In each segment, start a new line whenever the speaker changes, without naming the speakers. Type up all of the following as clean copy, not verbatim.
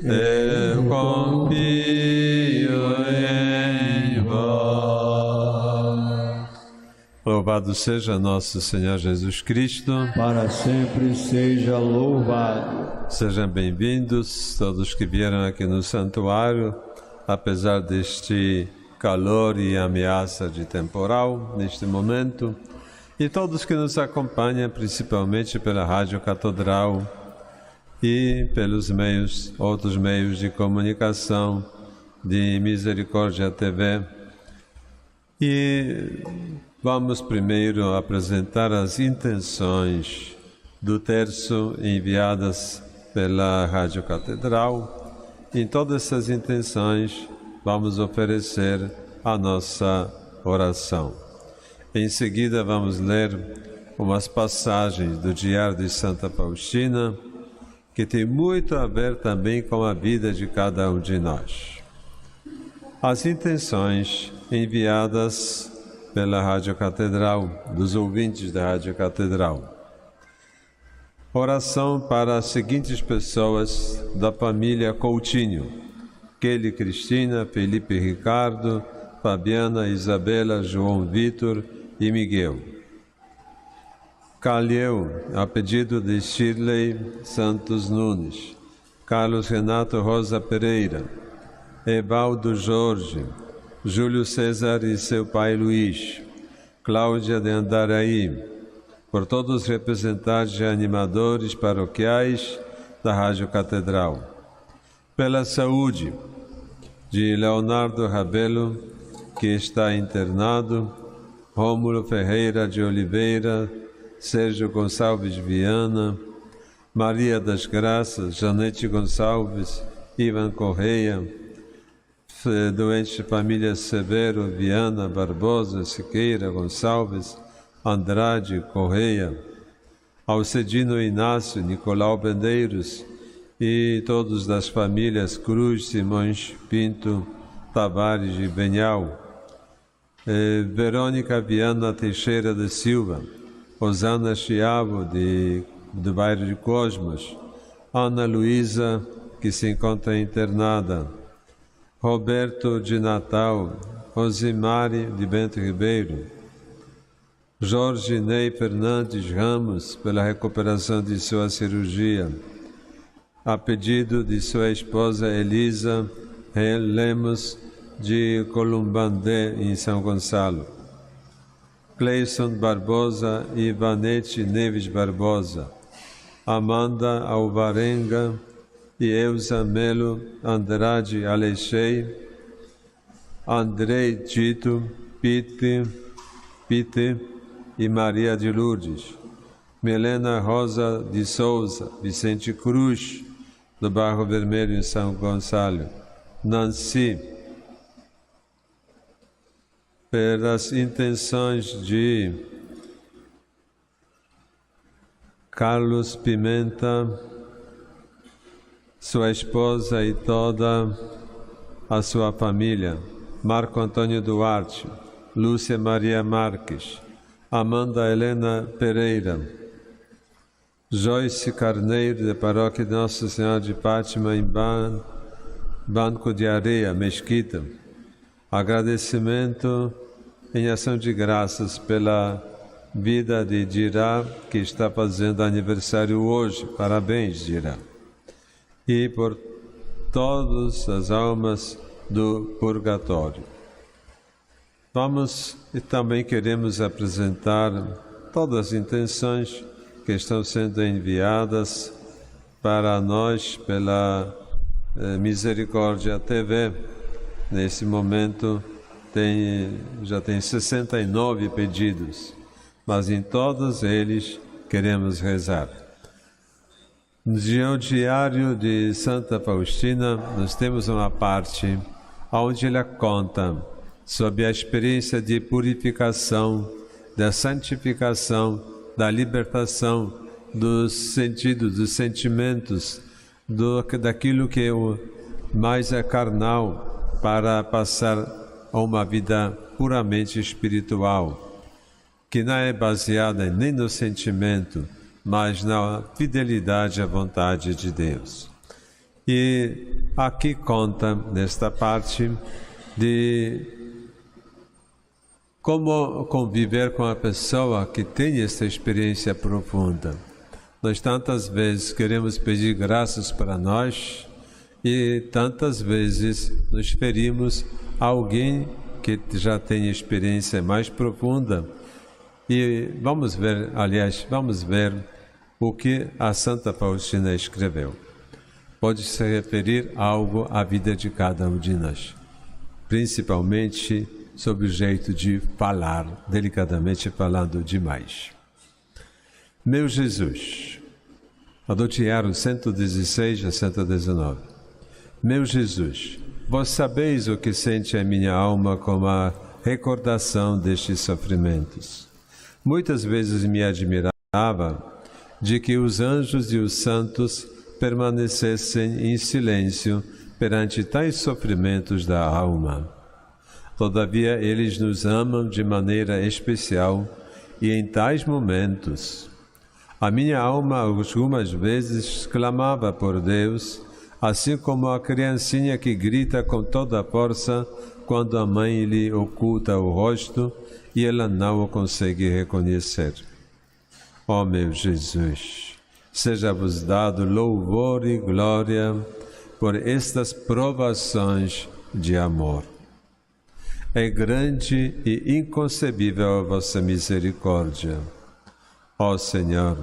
eu confio em vós. Louvado seja nosso Senhor Jesus Cristo.
Para sempre seja louvado.
Sejam bem-vindos todos que vieram aqui no santuário, apesar deste calor e ameaça de temporal neste momento, e todos que nos acompanham, principalmente pela Rádio Catedral e pelos outros meios de comunicação de Misericórdia TV. E vamos primeiro apresentar as intenções do terço enviadas pela Rádio Catedral. Em todas essas intenções, vamos oferecer a nossa oração. Em seguida, vamos ler umas passagens do Diário de Santa Faustina, que tem muito a ver também com a vida de cada um de nós. As intenções enviadas pela Rádio Catedral, dos ouvintes da Rádio Catedral. Oração para as seguintes pessoas da família Coutinho: Kelly Cristina, Felipe Ricardo, Fabiana, Isabela, João Vitor e Miguel. Calheu, a pedido de Shirley Santos Nunes. Carlos Renato Rosa Pereira. Evaldo Jorge. Júlio César e seu pai Luiz. Cláudia de Andaraí. Por todos os representantes e animadores paroquiais da Rádio Catedral. Pela saúde de Leonardo Rabelo, que está internado, Rômulo Ferreira de Oliveira, Sérgio Gonçalves Viana, Maria das Graças, Janete Gonçalves, Ivan Correia, doente família Severo, Viana, Barbosa, Siqueira, Gonçalves, Andrade, Correia, Alcedino Inácio, Nicolau Bendeiros e todos das famílias Cruz, Simões, Pinto, Tavares e Benhal, Verônica Viana Teixeira da Silva, Rosana Chiavo, do bairro de Cosmos, Ana Luísa, que se encontra internada, Roberto de Natal, Rosimari de Bento Ribeiro, Jorge Ney Fernandes Ramos, pela recuperação de sua cirurgia, a pedido de sua esposa Elisa Lemos, de Columbandé, em São Gonçalo. Cleison Barbosa e Ivanete Neves Barbosa, Amanda Alvarenga e Elza Melo Andrade Alexei, Andrei Tito, Pite e Maria de Lourdes, Milena Rosa de Souza, Vicente Cruz, do Barro Vermelho, em São Gonçalo, Nancy, pelas intenções de Carlos Pimenta, sua esposa e toda a sua família, Marco Antônio Duarte, Lúcia Maria Marques, Amanda Helena Pereira, Joyce Carneiro, da Paróquia de Nossa Senhora de Fátima, em Banco de Areia, Mesquita. Agradecimento em ação de graças pela vida de Dirá, que está fazendo aniversário hoje. Parabéns, Dirá. E por todas as almas do purgatório. Vamos e também queremos apresentar todas as intenções que estão sendo enviadas para nós pela Misericórdia TV. Nesse momento já tem 69 pedidos, mas em todos eles queremos rezar. No Diário de Santa Faustina, nós temos uma parte onde ela conta sobre a experiência de purificação, da santificação, da libertação dos sentidos, dos sentimentos, daquilo que mais é carnal, para passar a uma vida puramente espiritual, que não é baseada nem no sentimento, mas na fidelidade à vontade de Deus. E aqui conta, nesta parte, de como conviver com a pessoa que tem essa experiência profunda. Nós tantas vezes queremos pedir graças para nós e tantas vezes nos ferimos a alguém que já tem experiência mais profunda. E vamos ver o que a Santa Faustina escreveu. Pode se referir a algo à vida de cada um de nós, principalmente sobre o jeito de falar, delicadamente falando demais. Meu Jesus, Adottiero 116 a 119. Meu Jesus, vós sabeis o que sente a minha alma com a recordação destes sofrimentos. Muitas vezes me admirava de que os anjos e os santos permanecessem em silêncio perante tais sofrimentos da alma. Todavia, eles nos amam de maneira especial e em tais momentos. A minha alma algumas vezes clamava por Deus, assim como a criancinha que grita com toda a força quando a mãe lhe oculta o rosto e ela não o consegue reconhecer. Ó meu Jesus, seja-vos dado louvor e glória por estas provações de amor. É grande e inconcebível a vossa misericórdia. Ó Senhor,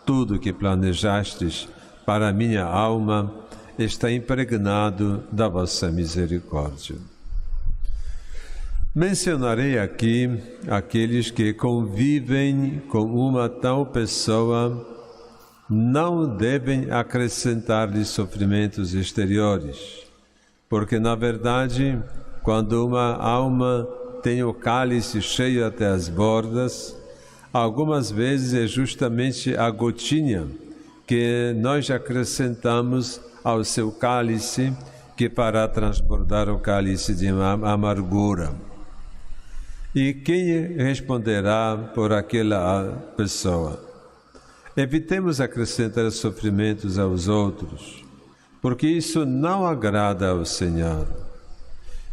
tudo que planejastes para a minha alma está impregnado da vossa misericórdia. Mencionarei aqui aqueles que convivem com uma tal pessoa, não devem acrescentar-lhe sofrimentos exteriores, porque, na verdade, quando uma alma tem o cálice cheio até as bordas, algumas vezes é justamente a gotinha que nós acrescentamos ao seu cálice que fará transbordar o cálice de amargura. E quem responderá por aquela pessoa? Evitemos acrescentar sofrimentos aos outros, porque isso não agrada ao Senhor.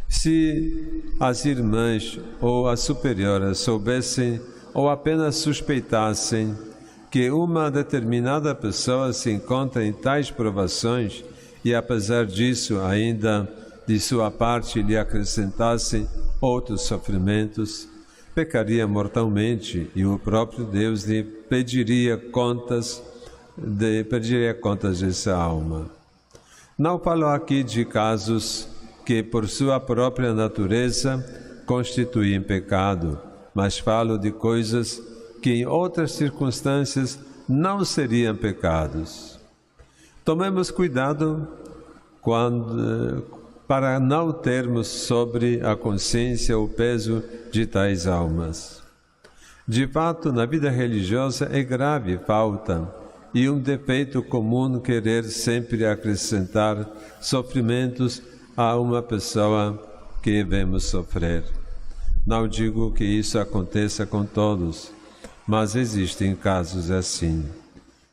Se as irmãs ou as superioras soubessem ou apenas suspeitassem que uma determinada pessoa se encontra em tais provações e, apesar disso, ainda de sua parte lhe acrescentassem outros sofrimentos, pecaria mortalmente e o próprio Deus lhe pediria contas dessa alma. Não falo aqui de casos que, por sua própria natureza, constituem pecado, mas falo de coisas que em outras circunstâncias não seriam pecados. Tomemos cuidado para não termos sobre a consciência o peso de tais almas. De fato, na vida religiosa é grave falta e um defeito comum querer sempre acrescentar sofrimentos a uma pessoa que vemos sofrer. Não digo que isso aconteça com todos, mas existem casos assim,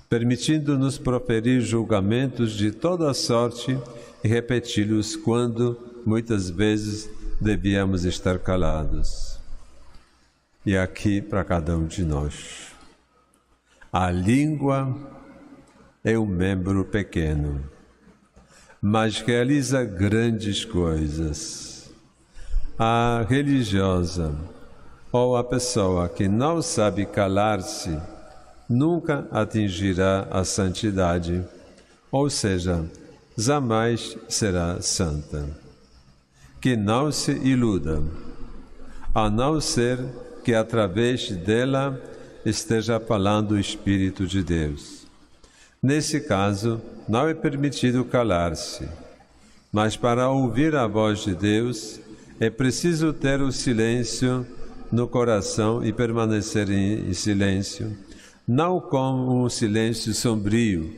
permitindo-nos proferir julgamentos de toda a sorte e repeti-los quando, muitas vezes, devíamos estar calados. E aqui para cada um de nós. A língua é um membro pequeno, mas realiza grandes coisas. A religiosa ou a pessoa que não sabe calar-se nunca atingirá a santidade, ou seja, jamais será santa. Que não se iluda, a não ser que através dela esteja falando o Espírito de Deus. Nesse caso, não é permitido calar-se, mas para ouvir a voz de Deus é preciso ter o silêncio no coração e permanecer em silêncio, não com um silêncio sombrio,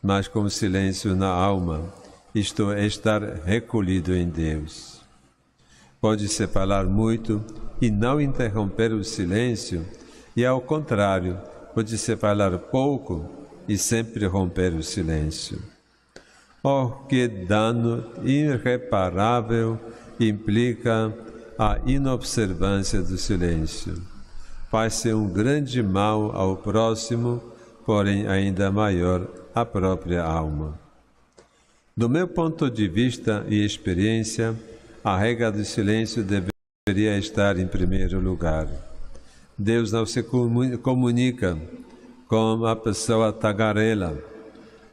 mas com silêncio na alma, isto é, estar recolhido em Deus. Pode-se falar muito e não interromper o silêncio, e ao contrário, pode-se falar pouco e sempre romper o silêncio. Oh, que dano irreparável implica a inobservância do silêncio. Faz-se um grande mal ao próximo, porém ainda maior à própria alma. Do meu ponto de vista e experiência, a regra do silêncio deveria estar em primeiro lugar. Deus não se comunica com a pessoa tagarela,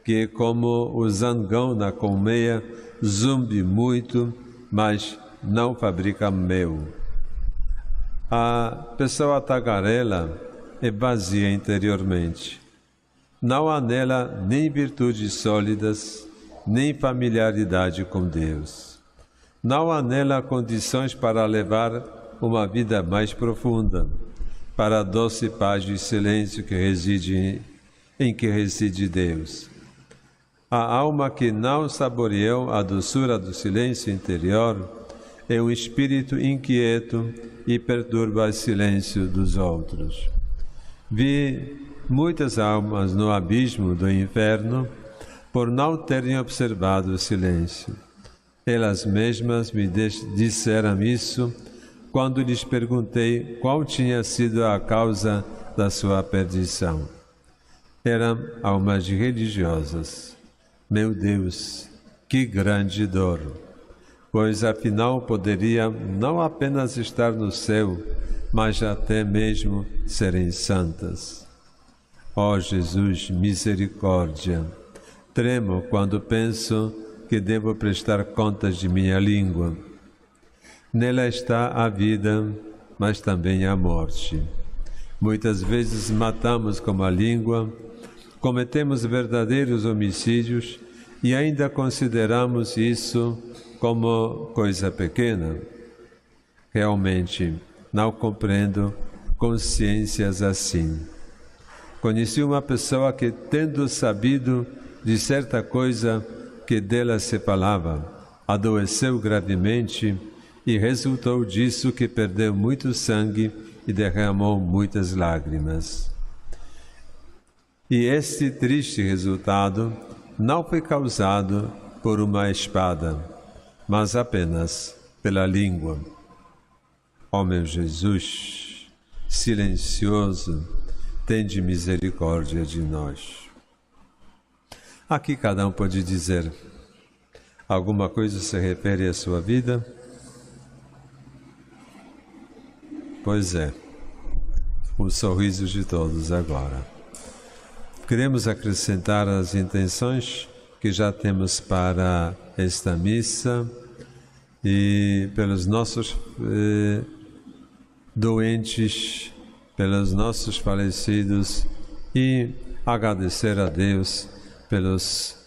que como o zangão na colmeia, zumbi muito, mas não fabrica mel. A pessoa tagarela é vazia interiormente. Não há nela nem virtudes sólidas, nem familiaridade com Deus. Não há nela condições para levar uma vida mais profunda, para a doce paz e silêncio em que reside Deus. A alma que não saboreou a doçura do silêncio interior é um espírito inquieto e perturba o silêncio dos outros. Vi muitas almas no abismo do inferno por não terem observado o silêncio. Elas mesmas me disseram isso quando lhes perguntei qual tinha sido a causa da sua perdição. Eram almas religiosas. Meu Deus, que grande dor! Pois afinal poderia não apenas estar no céu, mas até mesmo serem santas. Ó Jesus, misericórdia! Tremo quando penso que devo prestar contas de minha língua. Nela está a vida, mas também a morte. Muitas vezes matamos com a língua, cometemos verdadeiros homicídios e ainda consideramos isso como coisa pequena. Realmente, não compreendo consciências assim. Conheci uma pessoa que, tendo sabido de certa coisa que dela se falava, adoeceu gravemente e resultou disso que perdeu muito sangue e derramou muitas lágrimas. E este triste resultado não foi causado por uma espada, mas apenas pela língua. Ó meu Jesus, silencioso, tende misericórdia de nós. Aqui cada um pode dizer, alguma coisa se refere à sua vida? Pois é, os sorrisos de todos agora. Queremos acrescentar as intenções que já temos para esta missa e pelos nossos doentes, pelos nossos falecidos e agradecer a Deus pelos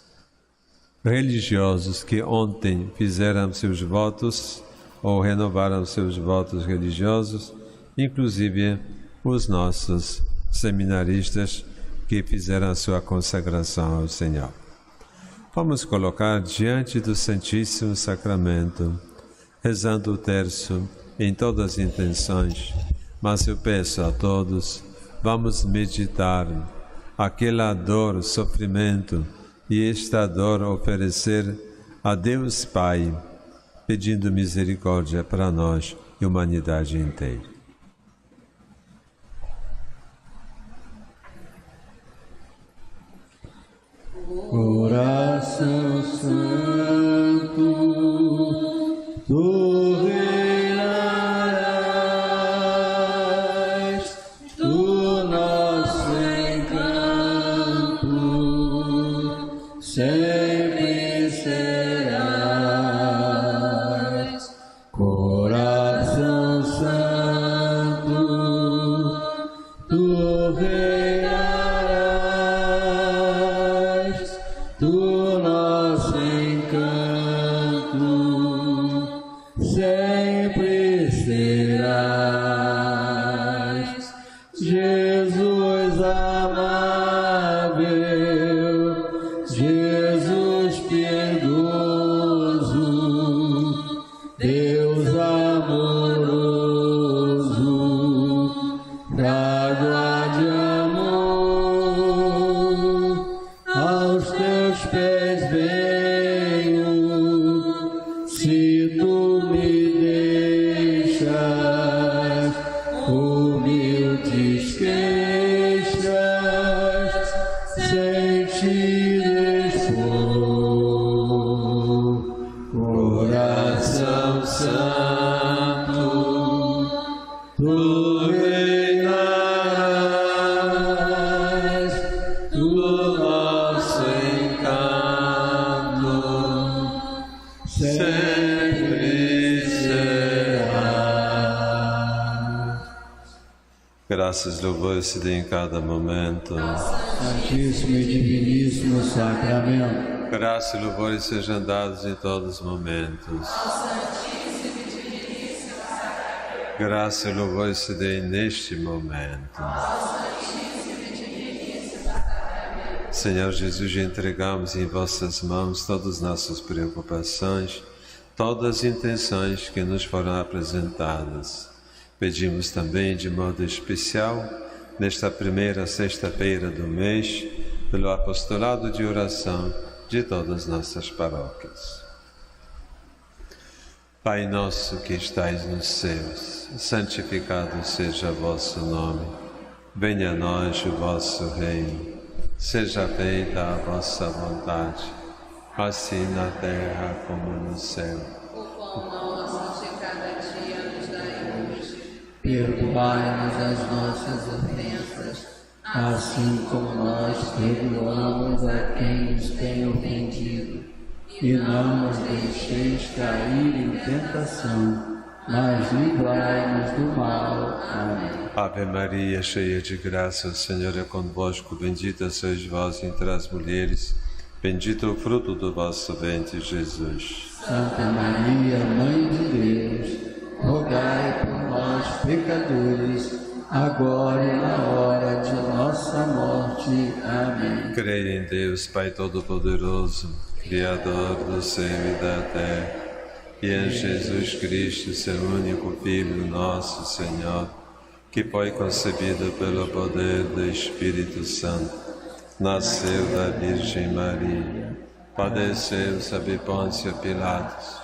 religiosos que ontem fizeram seus votos ou renovaram seus votos religiosos, inclusive os nossos seminaristas que fizeram a sua consagração ao Senhor. Vamos colocar diante do Santíssimo Sacramento, rezando o terço em todas as intenções, mas eu peço a todos, vamos meditar aquela dor, sofrimento e esta dor oferecer a Deus Pai, pedindo misericórdia para nós e a humanidade inteira.
Coração Santo, tu reinarás, tu nosso encanto, sempre serás. Coração Santo, tu reinarás, tu nosso encanto, sempre serás. Jesus amável, Jesus piedoso, Deus amoroso, água de amor, aos teus pés vem. sempre será.
Graças, louvor se dê em cada momento.
Santíssimo e diviníssimo sacramento.
Graça e louvor sejam dados em todos os momentos. Graça e louvor se dê neste momento. Senhor Jesus, entregamos em vossas mãos todas as nossas preocupações, todas as intenções que nos foram apresentadas. Pedimos também, de modo especial, nesta primeira sexta-feira do mês, pelo apostolado de oração de todas as nossas paróquias. Pai nosso que estais nos céus, santificado seja o vosso nome. Venha a nós o vosso reino. Seja feita a vossa vontade, assim na terra como no céu.
O pão nosso de cada dia nos dai hoje.
Perdoai-nos as nossas ofensas, assim como nós perdoamos a quem nos tem ofendido. E não nos deixeis cair em tentação, mas livrai-nos do mal. Amém.
Ave Maria, cheia de graça, o Senhor é convosco. Bendita sois vós entre as mulheres, bendito o fruto do vosso ventre, Jesus.
Santa Maria, Mãe de Deus, rogai por nós, pecadores, agora e na hora de nossa morte. Amém.
Creio em Deus, Pai Todo-Poderoso, Criador do céu e da terra, e em Jesus Cristo, seu único Filho, nosso Senhor, que foi concebido pelo poder do Espírito Santo, nasceu da Virgem Maria, padeceu sob Pôncio Pilatos,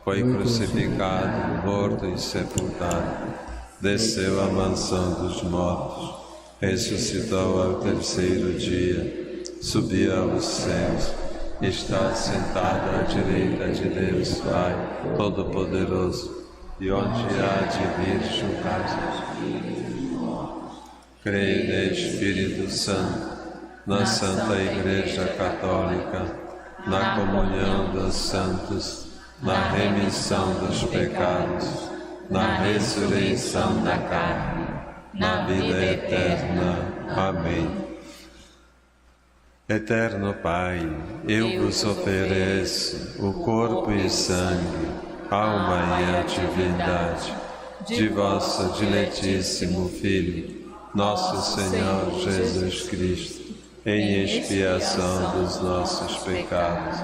foi crucificado, morto e sepultado, desceu à mansão dos mortos, ressuscitou ao terceiro dia, subiu aos céus, está sentado à direita de Deus Pai Todo-Poderoso, e onde há de vir julgar os vivos e mortos. Creio no Espírito Santo, na Santa Igreja Católica, na comunhão dos santos, na remissão dos pecados, na ressurreição da carne, na vida eterna. Amém. Eterno Pai, eu vos ofereço o corpo e sangue, alma e a divindade de vosso diletíssimo Filho, nosso Senhor Jesus Cristo, em expiação dos nossos pecados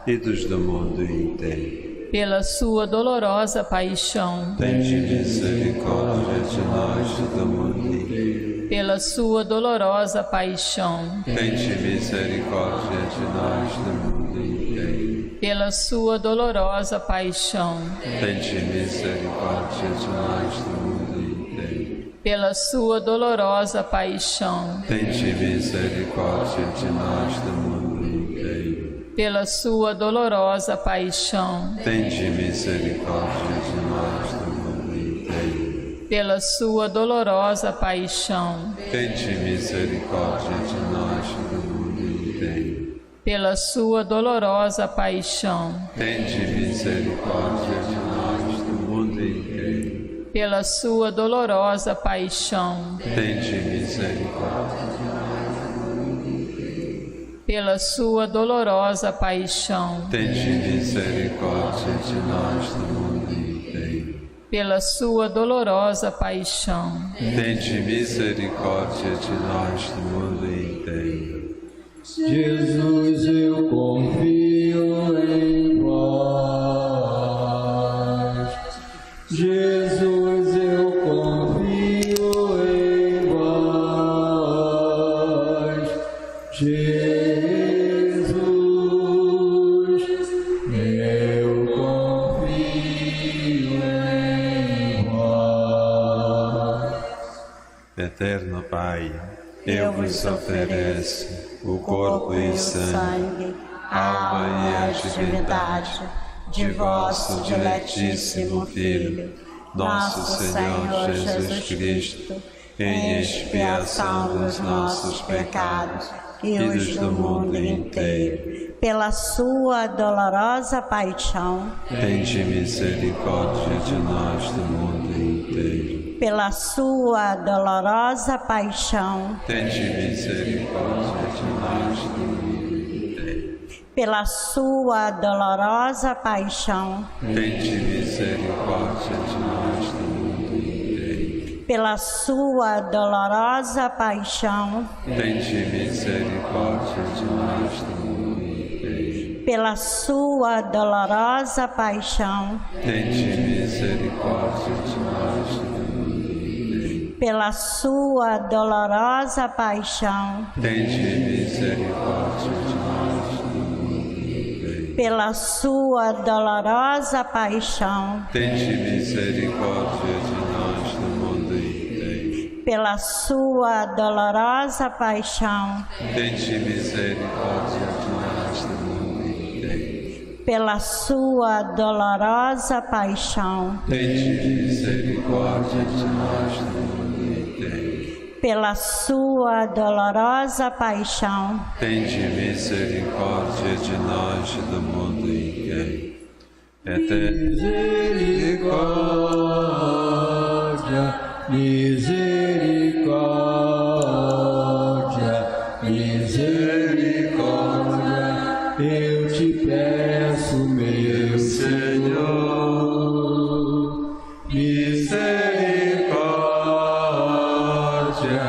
e dos do mundo inteiro.
Pela sua dolorosa paixão,
Tende misericórdia de nós e do mundo inteiro.
pela sua dolorosa paixão,
Tende misericórdia de nós e do mundo inteiro.
pela sua dolorosa paixão,
Tende misericórdia de nós do mundo inteiro.
pela sua dolorosa paixão,
Tende misericórdia de nós do mundo inteiro.
pela sua dolorosa paixão,
Tende misericórdia de nós do mundo inteiro.
pela sua dolorosa paixão,
Tende misericórdia de nós do mundo inteiro.
pela sua dolorosa paixão,
Tende misericórdia de nós do mundo inteiro.
pela sua dolorosa paixão,
Tende misericórdia de nós do mundo inteiro.
pela sua dolorosa paixão,
Tende misericórdia de nós do mundo inteiro.
pela sua dolorosa paixão,
Tende misericórdia de nós do mundo inteiro.
Jesus, eu confio em vós. Jesus, eu confio em vós. Jesus, eu confio em vós.
Eterno Pai, eu vos ofereço o corpo e sangue, alma e a divindade de vosso diletíssimo Filho, nosso Senhor Jesus Cristo, em expiação dos nossos pecados
e os do mundo inteiro. Pela sua dolorosa paixão,
tende misericórdia de nós do mundo inteiro.
pela sua dolorosa paixão,
Tende misericórdia de nós do mundo inteiro.
pela sua dolorosa paixão,
Tende misericórdia de nós do mundo inteiro.
pela sua dolorosa paixão,
Tende misericórdia de nós do mundo inteiro.
pela sua dolorosa paixão,
Tende misericórdia de nós do mundo inteiro.
pela sua dolorosa paixão,
Tende misericórdia de nós do mundo inteiro.
pela sua dolorosa paixão,
Tende misericórdia de nós do mundo inteiro.
pela sua dolorosa paixão,
Tende misericórdia de nós do mundo inteiro.
pela sua dolorosa paixão,
Tende misericórdia de nós do mundo inteiro.
pela sua dolorosa paixão,
Tende misericórdia de nós do mundo inteiro.
Misericórdia, misericórdia, misericórdia, eu te peço, meu Senhor. Misericórdia,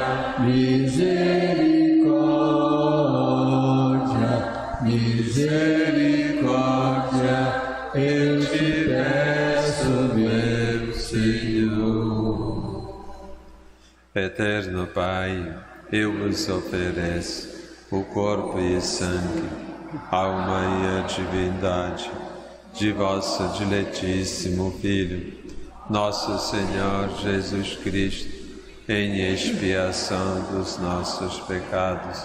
misericórdia, misericórdia, eu te peço, meu Senhor.
Eterno Pai, eu vos ofereço o corpo e sangue, alma e a divindade de vosso diletíssimo Filho, nosso Senhor Jesus Cristo, em expiação dos nossos pecados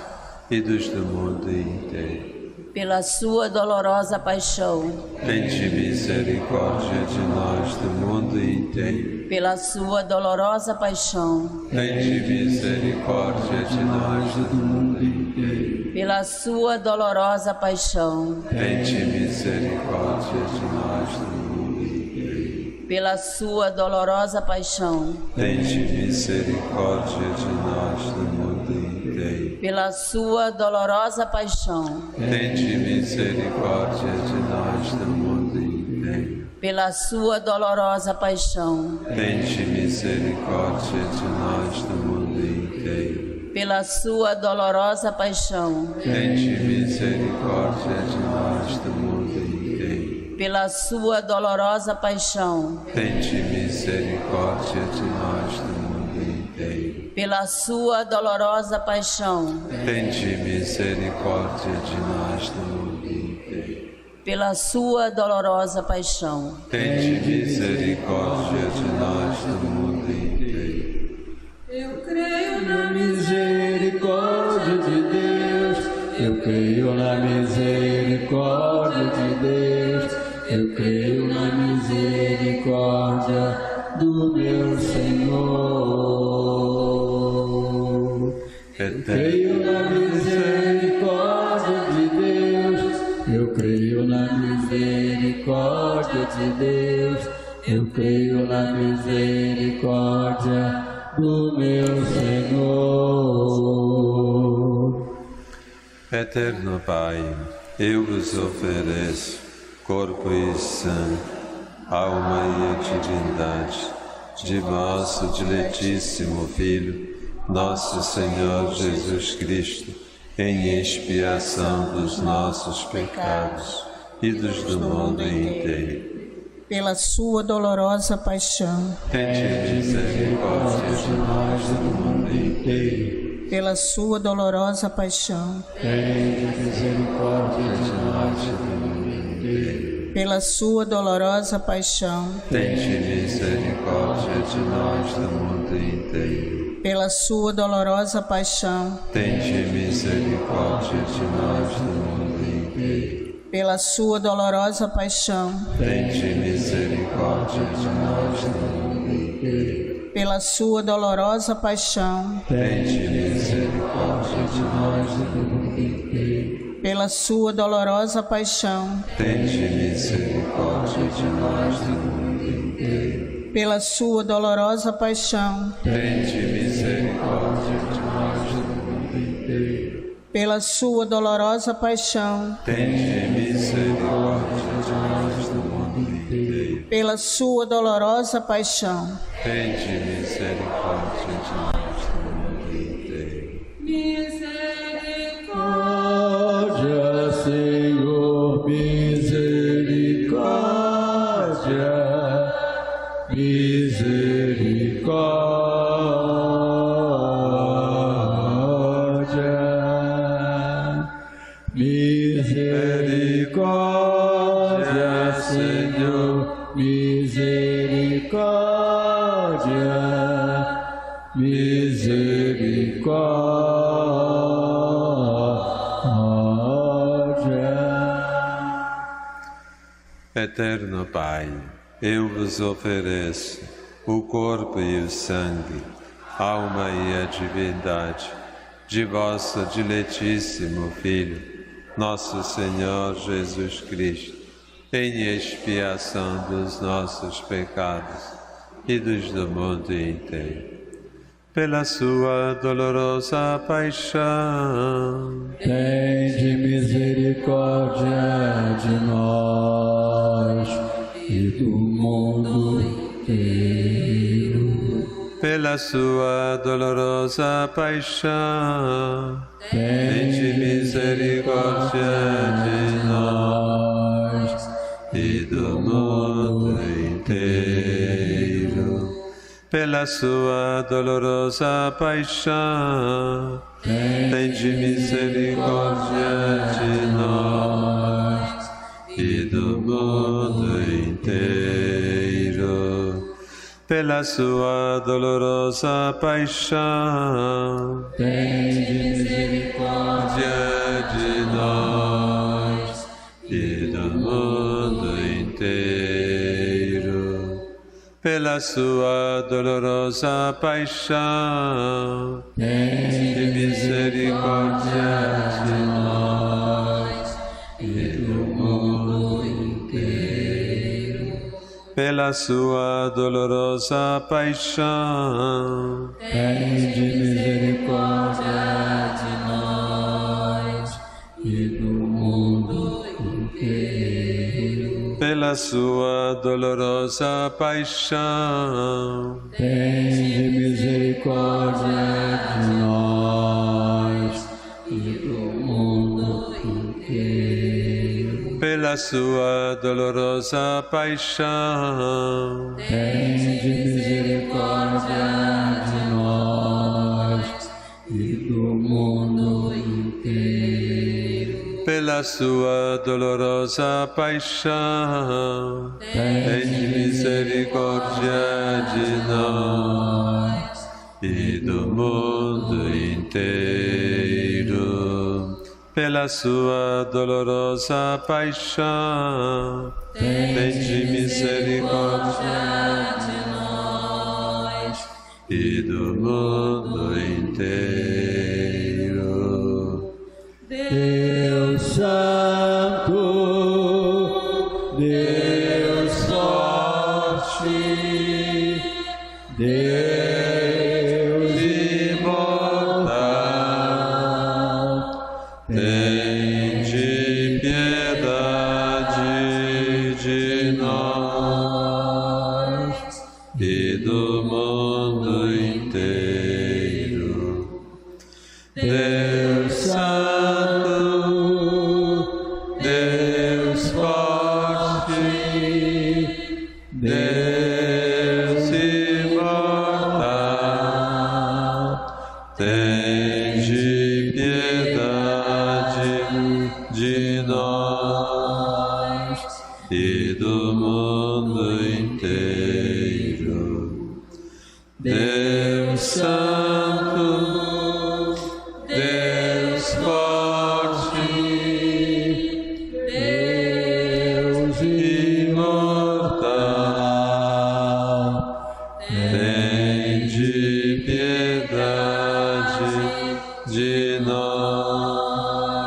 e dos do mundo inteiro.
Pela sua dolorosa paixão,
Tende misericórdia de nós do mundo inteiro.
pela sua dolorosa paixão,
Tende misericórdia de nós do mundo inteiro.
pela sua dolorosa paixão,
Tende misericórdia de nós do mundo inteiro.
pela sua dolorosa paixão,
Tende misericórdia de nós do mundo inteiro.
pela sua dolorosa paixão,
Tende misericórdia de nós do mundo inteiro.
pela sua dolorosa paixão,
Tende misericórdia de nós do mundo inteiro.
pela sua dolorosa paixão,
Tende misericórdia de nós do mundo inteiro.
pela sua dolorosa paixão,
Tende misericórdia de nós do mundo inteiro.
pela sua dolorosa paixão,
Tende misericórdia de nós do mundo inteiro.
pela sua dolorosa paixão,
Tende misericórdia de nós do mundo inteiro.
Eu creio
Na misericórdia de Deus, eu creio na misericórdia de Deus, eu creio na misericórdia do meu Senhor. Creio na misericórdia de Deus, eu creio na misericórdia de Deus, eu creio na misericórdia do meu Senhor.
Eterno Pai, eu vos ofereço corpo e sangue, alma e a divindade de vosso diletíssimo Filho, nosso Senhor Jesus Cristo, em expiação dos nossos pecados e dos do mundo inteiro.
Pela sua dolorosa paixão,
Tende misericórdia de nós do mundo inteiro.
pela sua dolorosa paixão,
Tende misericórdia de nós do mundo inteiro.
pela sua dolorosa paixão,
Tende misericórdia de nós do mundo inteiro.
pela sua dolorosa paixão,
Tende misericórdia de nós do mundo inteiro.
pela sua dolorosa paixão,
Tende misericórdia de nós do mundo inteiro.
pela sua dolorosa paixão,
Tende misericórdia de nós do mundo
pela sua dolorosa paixão,
tende misericórdia de nós do mundo inteiro.
pela sua dolorosa paixão,
Tende misericórdia de nós do mundo inteiro.
pela sua dolorosa paixão,
Tende misericórdia de nós do mundo inteiro.
pela sua dolorosa paixão,
Tende misericórdia de nós do mundo inteiro.
Misericórdia, Senhor, misericórdia, misericórdia, misericórdia, Senhor, misericórdia, misericórdia.
Eterno Pai, eu vos ofereço o corpo e o sangue, alma e a divindade de vosso diletíssimo Filho, nosso Senhor Jesus Cristo, em expiação dos nossos pecados e dos do mundo inteiro. Pela sua dolorosa paixão,
Tende misericórdia de nós e do mundo inteiro.
pela sua dolorosa paixão,
Tende
misericórdia de
nós
e do mundo inteiro. Pela sua dolorosa paixão, tende misericórdia de nós e do mundo inteiro. Pela sua dolorosa paixão,
tende misericórdia
de nós e do mundo inteiro. Pela sua dolorosa paixão,
tende
misericórdia de nós
e do mundo inteiro.
Pela sua dolorosa paixão,
Tende misericórdia de nós e do mundo inteiro.
pela sua dolorosa paixão,
Tende misericórdia de nós e do mundo inteiro.
pela sua dolorosa paixão,
Tende misericórdia de nós e do mundo inteiro.
pela sua dolorosa paixão, tende misericórdia de nós e do mundo inteiro. Pela sua dolorosa paixão, tende misericórdia de nós e do mundo inteiro.
Deus Santo, Deus forte, Deus imortal, tende piedade de nós e do mundo inteiro. Deus Santo, Deus forte, Deus imortal, tende piedade de nós e do mundo inteiro. Deus Santo, Deus forte, Deus imortal, tende piedade de nós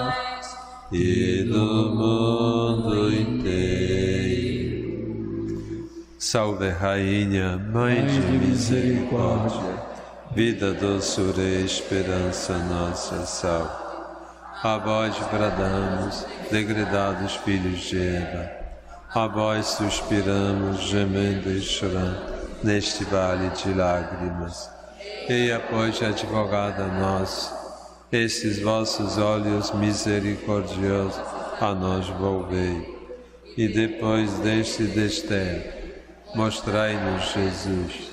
Salve, Rainha, Mãe de misericórdia, vida, doçura e esperança nossa, salve. A vós bradamos, degredados filhos de Eva, a vós suspiramos, gemendo e chorando, neste vale de lágrimas. Eia, pois, advogada nossa, estes vossos olhos misericordiosos a nós volvei, e depois deste desterro, mostrai-nos Jesus.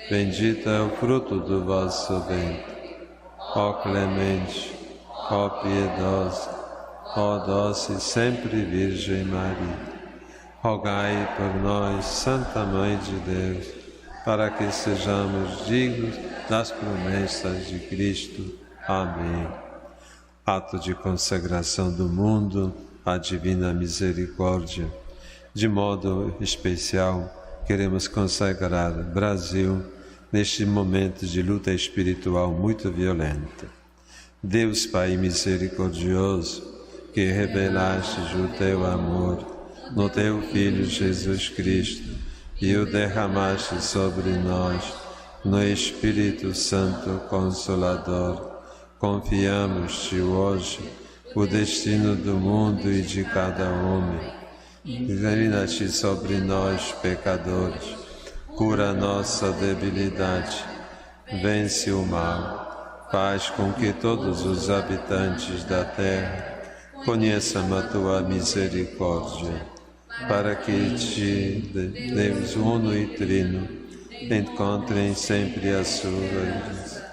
Bendito é o fruto do vosso ventre. Ó clemente, ó piedosa, ó doce sempre Virgem Maria, rogai por nós, Santa Mãe de Deus, para que sejamos dignos das promessas de Cristo. Amém. Ato de consagração do mundo à Divina Misericórdia. De modo especial, queremos consagrar o Brasil neste momento de luta espiritual muito violenta. Deus Pai misericordioso, que revelastes o teu amor no teu Filho Jesus Cristo e o derramaste sobre nós no Espírito Santo Consolador, confiamos-te hoje o destino do mundo e de cada homem. Ilumina-te sobre nós, pecadores, cura nossa debilidade, vence o mal, faz com que todos os habitantes da terra conheçam a tua misericórdia, para que te, Deus uno e trino, encontrem sempre a sua luz.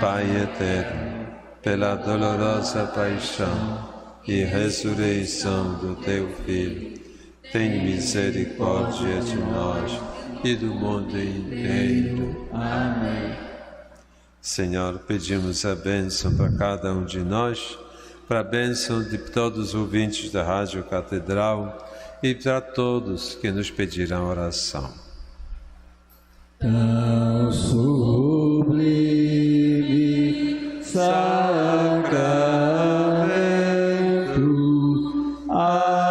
Pai eterno, pela dolorosa paixão e ressurreição do teu Filho, tem misericórdia de nós e do mundo inteiro.
Amém.
Senhor, pedimos a bênção para cada um de nós, para a bênção de todos os ouvintes da Rádio Catedral e para todos que nos pedirão oração.
Tão sublime sacramento, adoremos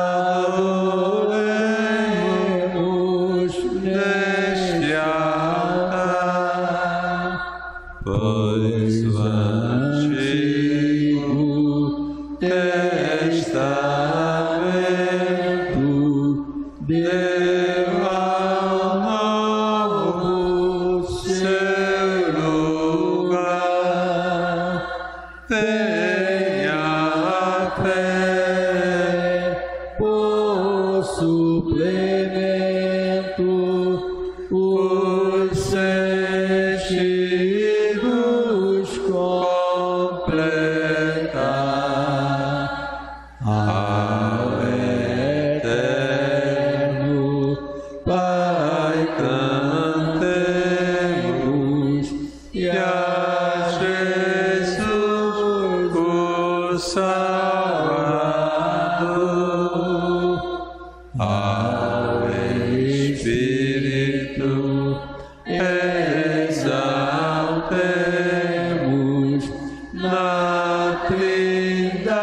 neste altar, pois o Antigo Testamento deu ao Novo seu lugar. Tenha fé, por suplemento, os sentidos completar. Ao eterno Pai cantemos, e a Jesus o Salvador, ao Espírito exaltemos na Trindade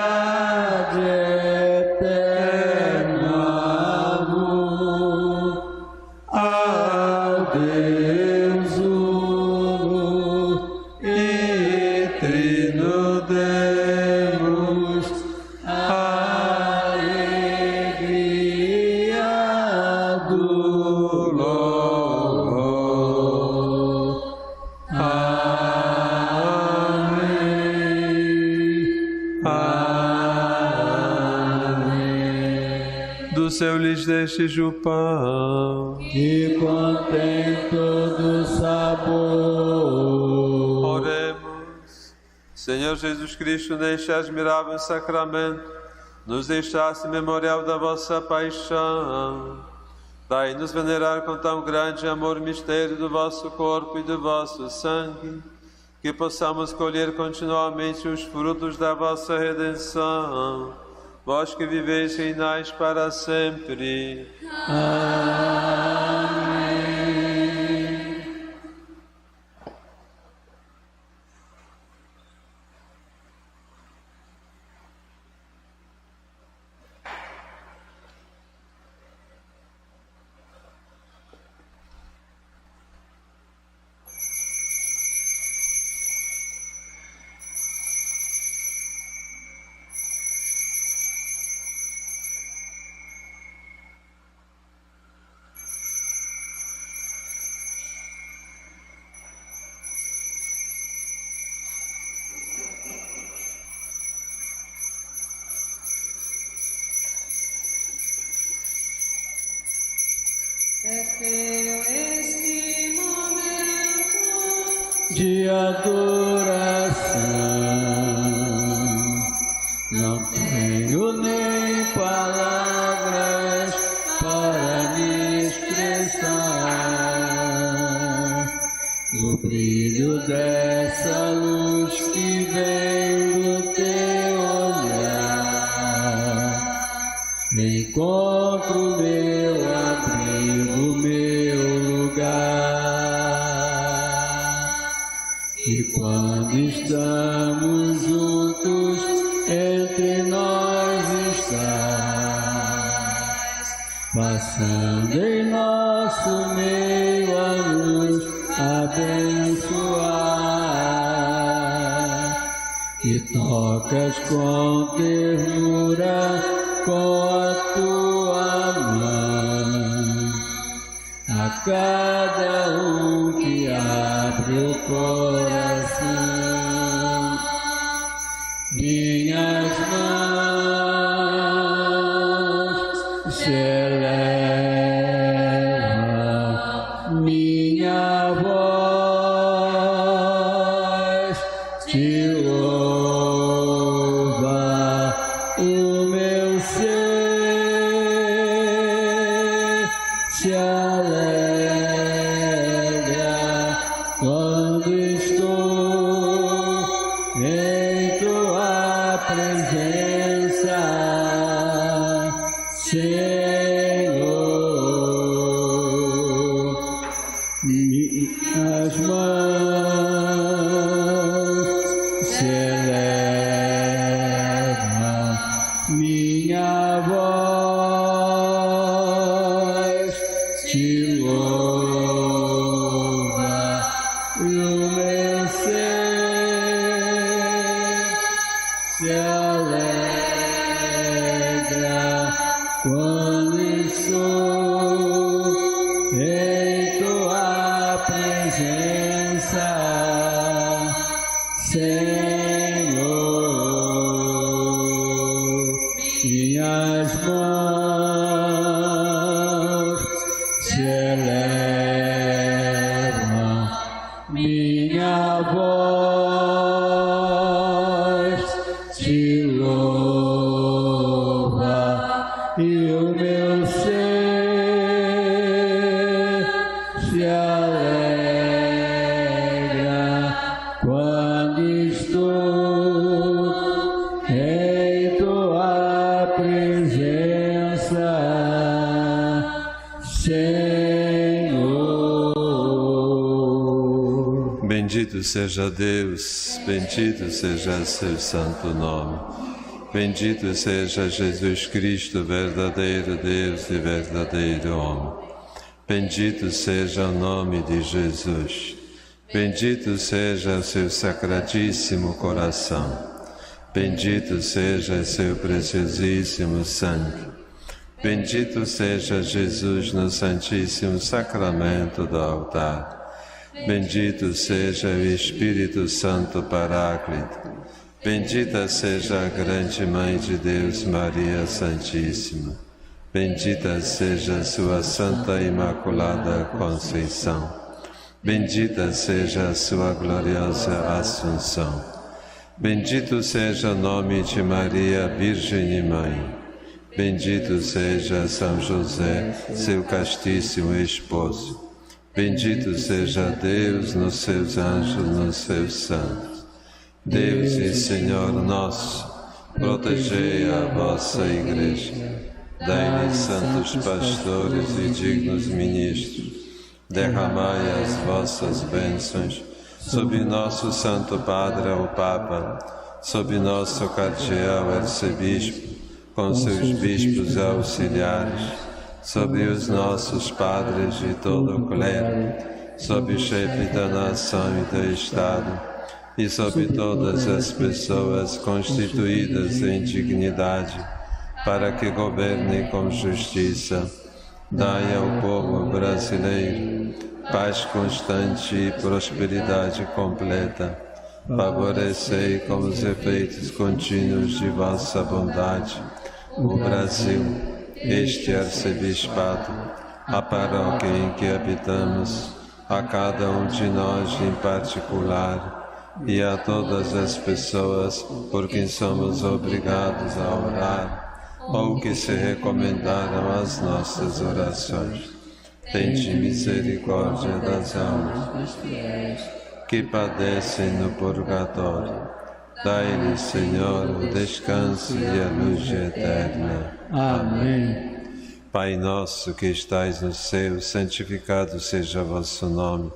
eterno amor. A Deus uno e trino demos a alegria do louvor. Amém. Amém.
Do céu lhes destes o pão,
Que contém todo sabor.
oremos. Senhor Jesus Cristo, neste admirável sacramento, nos deixaste memorial da vossa paixão. Dai-nos venerar com tão grande amor o mistério do vosso corpo e do vosso sangue, que possamos colher continuamente os frutos da vossa redenção. Vós que viveis e reinais para sempre.
Amém.
este momento
de adoração. Não tenho nem palavras para me expressar o brilho dessa luz que vem do teu olhar. Encontro meu abrigo, meu lugar. E quando estamos juntos, entre nós estás, passando em nosso meio a nos abençoar. E tocas com ternura com a tua mão a cada que abre o coração. Minhas mãos se elevam, minha voz te louva, o meu ser se alegra quando estou em tua presença, Senhor. Minhas mãos se elevam, minha voz te louva, e o meu ser se alegra quando estou em tua presença, Senhor. Minhas mãos se elevam, minha voz te louva, e o meu ser se alegra quando estou em tua presença, Senhor.
Bendito seja Deus, bendito seja seu santo nome. Bendito seja Jesus Cristo, verdadeiro Deus e verdadeiro homem. Bendito seja o nome de Jesus. Bendito seja o seu sacratíssimo coração. Bendito seja seu preciosíssimo sangue. Bendito seja Jesus no Santíssimo Sacramento do altar. Bendito seja o Espírito Santo Paráclito. Bendita seja a grande Mãe de Deus, Maria Santíssima. Bendita seja a sua Santa Imaculada Conceição. Bendita seja a sua gloriosa Assunção. Bendito seja o nome de Maria, Virgem e Mãe. Bendito seja São José, seu castíssimo esposo. Bendito seja Deus nos seus anjos, nos seus santos. Deus e Senhor nosso, protegei a vossa Igreja. Dai-lhe santos pastores e dignos ministros. Derramai as vossas bênçãos sobre nosso Santo Padre, o Papa, sobre nosso cardeal arcebispo, com seus bispos auxiliares, sobre os nossos padres e todo o clero, sobre o chefe da nação e do Estado, e sobre todas as pessoas constituídas em dignidade, para que governem com justiça. Dai ao povo brasileiro paz constante e prosperidade completa. Favorecei com os efeitos contínuos de vossa bondade o Brasil, este arcebispado, a paróquia em que habitamos, a cada um de nós em particular e a todas as pessoas por quem somos obrigados a orar ou que se recomendaram às nossas orações. Tende misericórdia das almas
dos fiéis
que padecem no purgatório. Dai-lhes, Senhor, o descanso e a luz eterna.
Amém.
Pai nosso que estais no céu, santificado seja o vosso nome.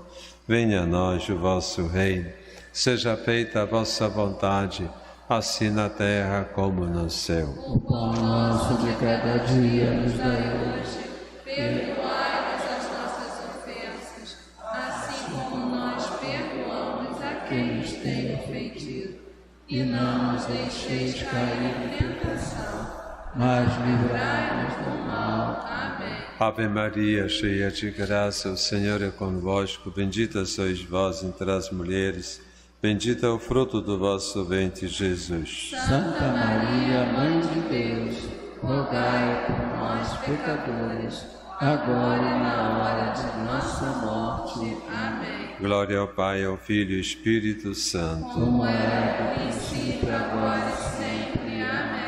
Venha a nós o vosso reino. Seja feita a vossa vontade, assim na terra como no céu.
O pão nosso de cada dia nos dai hoje.
Perdoai-nos as nossas ofensas, assim como nós perdoamos a quem nos tem ofendido.
E não nos deixeis cair em tentação, mas livrai-nos do mal.
Amém.
Ave Maria, cheia de graça, o Senhor é convosco. Bendita sois vós entre as mulheres. Bendito é o fruto do vosso ventre, Jesus.
Santa Maria, Mãe de Deus, rogai por nós, pecadores, agora e na hora de nossa morte.
Amém.
Glória ao Pai, ao Filho e ao Espírito Santo.
Como era no princípio, agora e sempre.
Amém.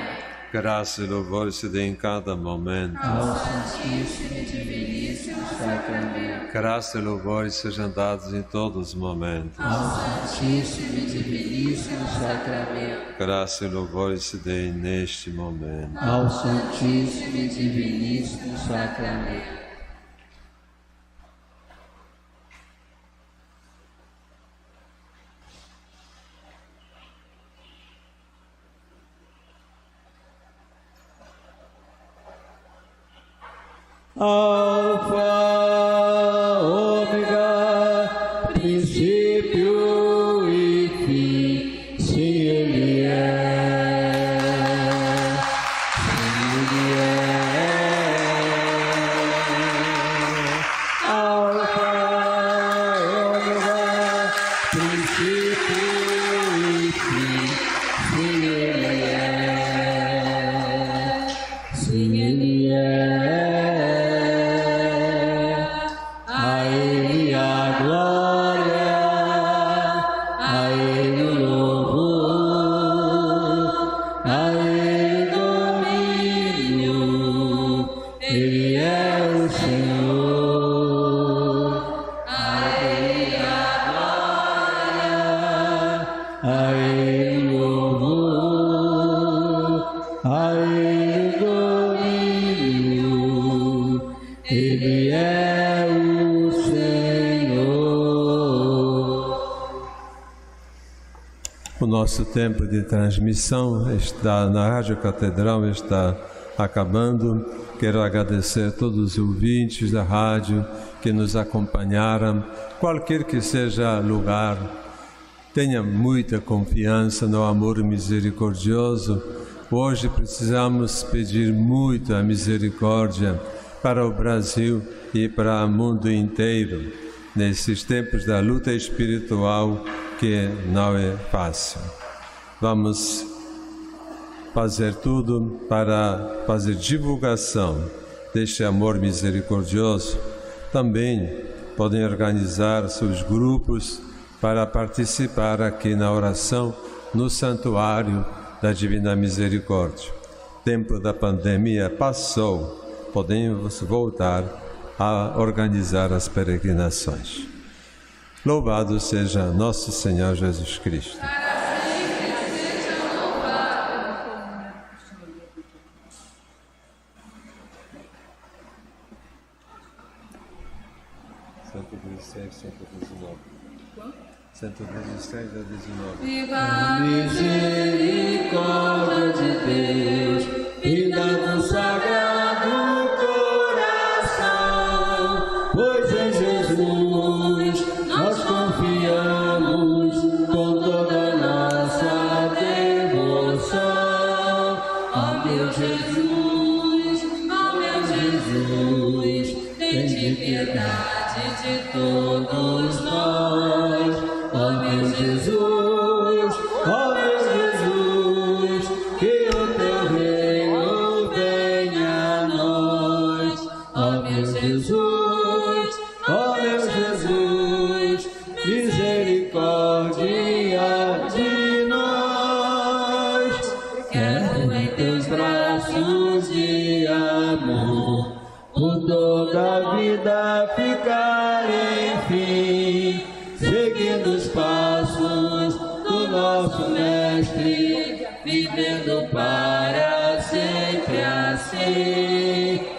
Graça e louvor se dê em cada momento.
Ao Santíssimo e Diviníssimo Sacramento.
Graça e louvor sejam dados em todos os momentos.
Ao Santíssimo e Diviníssimo Sacramento.
Graça e louvor se dê neste momento.
Ao Santíssimo e Diviníssimo Sacramento. Alfa, ômega, princípio e fim, sim, Ele é, sim, Ele é. Alfa, ômega, princípio e fim, sim, Ele é, sim, Ele é. Ele é o Senhor.
O nosso tempo de transmissão está na Rádio Catedral, está acabando. Quero agradecer a todos os ouvintes da rádio que nos acompanharam, qualquer que seja lugar. Tenha muita confiança no amor misericordioso. Hoje precisamos pedir muito a misericórdia para o Brasil e para o mundo inteiro, nesses tempos da luta espiritual que não é fácil. Vamos fazer tudo para fazer divulgação deste amor misericordioso. Também podem organizar seus grupos para participar aqui na oração no Santuário da Divina Misericórdia. O tempo da pandemia passou, podemos voltar a organizar as peregrinações. Louvado seja nosso Senhor Jesus Cristo. Santo 16, 119. 116 a 19.
Viva
A misericórdia de Deus, vida no sagrado coração, pois em Jesus nós confiamos com toda a nossa devoção. Ó meu Jesus, tende piedade de todos nós. Ó meu Jesus, que o teu reino venha a nós. Ó meu Jesus, ó meu Jesus, misericórdia de nós. Quero em teus braços de amor, por toda a vida ficar, enfim, seguindo os passos do nosso Mestre, vivendo para sempre assim.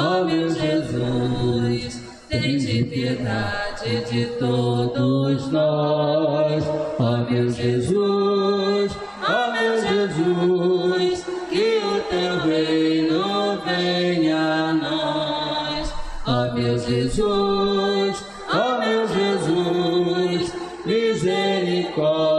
Ó meu Jesus, tende piedade de todos nós. Ó meu Jesus, que o teu reino venha a nós. Ó meu Jesus, misericórdia